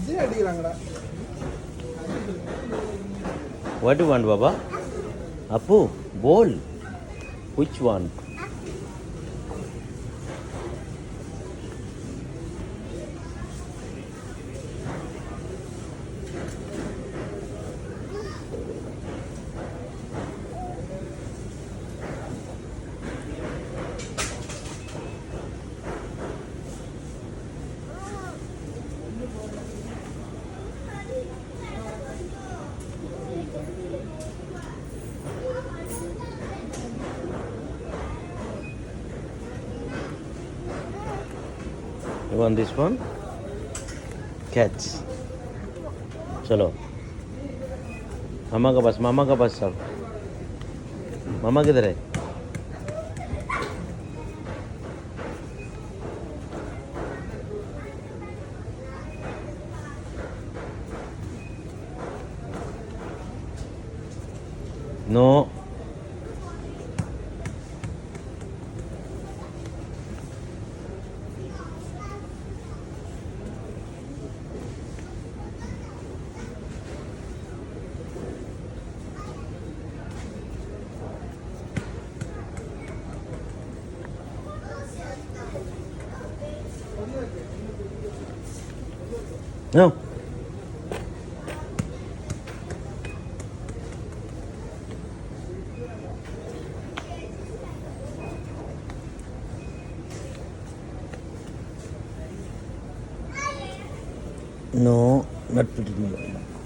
What do you want, Baba? Appu, bowl. Which one? You want this one? Catch. चलो मामा का पास सब मामा किधर है no No. No, not putting.